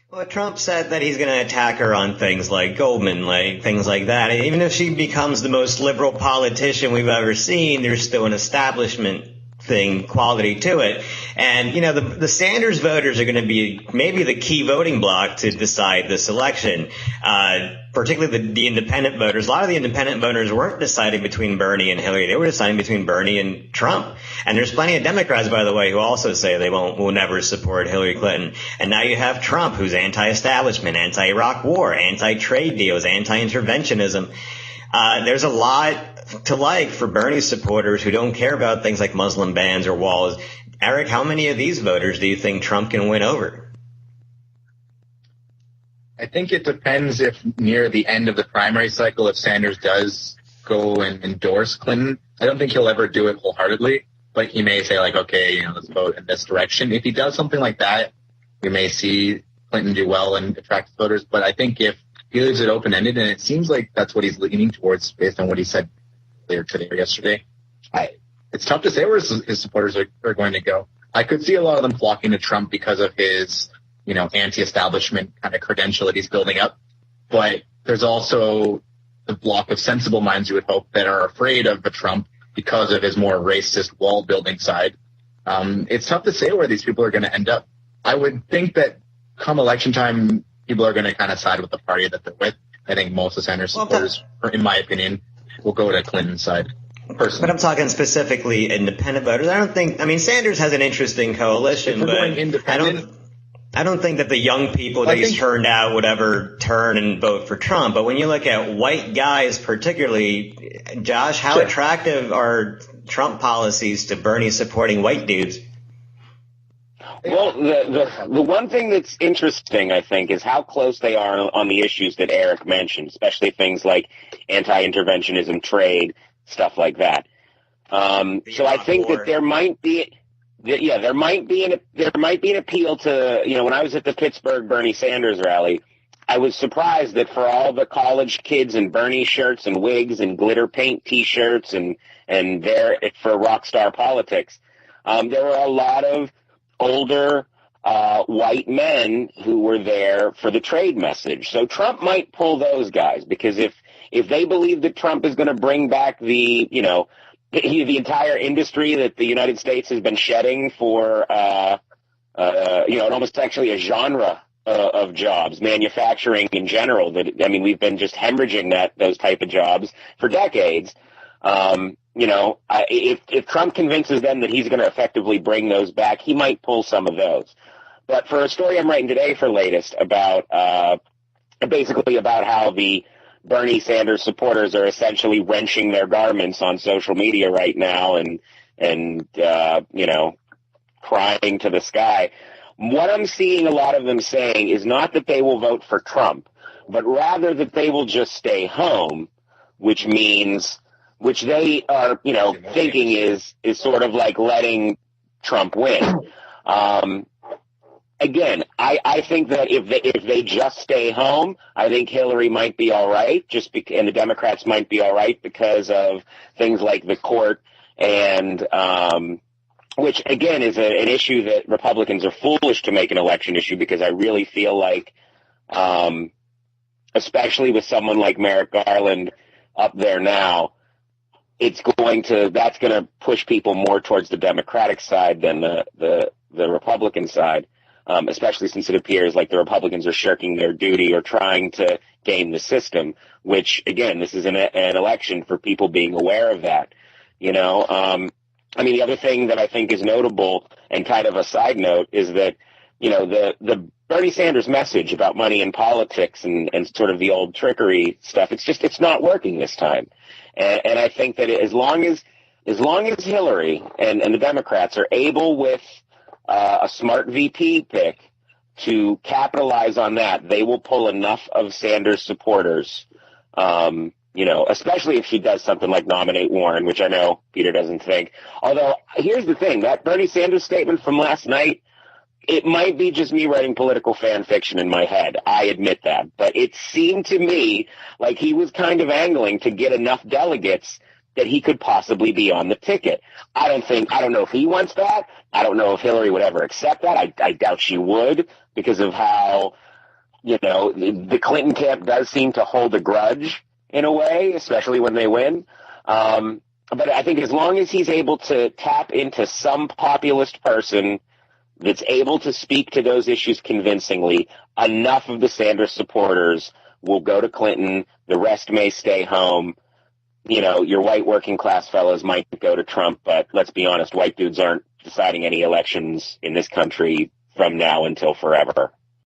Well, Trump said that he's going to attack her on things like Goldman, like things like that. And even if she becomes the most liberal politician we've ever seen, there's still an establishment thing quality to it. And, the Sanders voters are going to be maybe the key voting bloc to decide this election, particularly the independent voters. A lot of the independent voters weren't deciding between Bernie and Hillary. They were deciding between Bernie and Trump. And there's plenty of Democrats, by the way, who also say they will never support Hillary Clinton. And now you have Trump, who's anti-establishment, anti-Iraq war, anti-trade deals, anti-interventionism. There's a lot to like for Bernie supporters who don't care about things like Muslim bans or walls. Eric, how many of these voters do you think Trump can win over? I think it depends if near the end of the primary cycle, if Sanders does go and endorse Clinton. I don't think he'll ever do it wholeheartedly, but he may say, like, okay, let's vote in this direction. If he does something like that, we may see Clinton do well and attract voters. But I think if he leaves it open-ended, and it seems like that's what he's leaning towards based on what he said earlier today or yesterday, it's tough to say where his supporters are going to go. I could see a lot of them flocking to Trump because of his, anti-establishment kind of credential that he's building up. But there's also the block of sensible minds, you would hope, that are afraid of the Trump because of his more racist wall-building side. It's tough to say where these people are going to end up. I would think that come election time, people are going to kind of side with the party that they're with. I think most of Sanders supporters, in my opinion, will go to Clinton's side. Personally. But I'm talking specifically independent voters. Sanders has an interesting coalition, but I don't think that the young people that he's turned out would ever turn and vote for Trump. But when you look at white guys particularly, Josh, how attractive are Trump policies to Bernie supporting white dudes? Well, the one thing that's interesting, I think, is how close they are on the issues that Eric mentioned, especially things like anti-interventionism, trade, stuff like that. So I think that there might be an appeal to, when I was at the Pittsburgh Bernie Sanders rally, I was surprised that for all the college kids in Bernie shirts and wigs and glitter paint T-shirts and there for rock star politics, there were a lot of older white men who were there for the trade message. So Trump might pull those guys because if they believe that Trump is going to bring back the entire industry that the United States has been shedding for, almost actually a genre of jobs, manufacturing in general. We've been just hemorrhaging those type of jobs for decades. If Trump convinces them that he's going to effectively bring those back, he might pull some of those. But for a story I'm writing today for Latest about basically about how the Bernie Sanders supporters are essentially wrenching their garments on social media right now and crying to the sky. What I'm seeing a lot of them saying is not that they will vote for Trump, but rather that they will just stay home, which they are, thinking is sort of like letting Trump win. Again, I think that if they just stay home, I think Hillary might be all right, and the Democrats might be all right because of things like the court and which again is an issue that Republicans are foolish to make an election issue because I really feel like, especially with someone like Merrick Garland up there now, that's going to push people more towards the Democratic side than the Republican side. Especially since it appears like the Republicans are shirking their duty or trying to game the system, which, again, this is an election for people being aware of that. The other thing that I think is notable and kind of a side note is that, the Bernie Sanders message about money in politics and sort of the old trickery stuff, it's not working this time. And I think that as long as Hillary and the Democrats are able with a smart VP pick to capitalize on that, they will pull enough of Sanders supporters, especially if she does something like nominate Warren, which I know Peter doesn't think. Although, here's the thing, that Bernie Sanders statement from last night, it might be just me writing political fan fiction in my head. I admit that. But it seemed to me like he was kind of angling to get enough delegates that he could possibly be on the ticket. I don't know if he wants that. I don't know if Hillary would ever accept that. I doubt she would because of how the Clinton camp does seem to hold a grudge in a way, especially when they win. But I think as long as he's able to tap into some populist person that's able to speak to those issues convincingly, enough of the Sanders supporters will go to Clinton. The rest may stay home. Your white working class fellows might go to Trump, but let's be honest, white dudes aren't deciding any elections in this country from now until forever.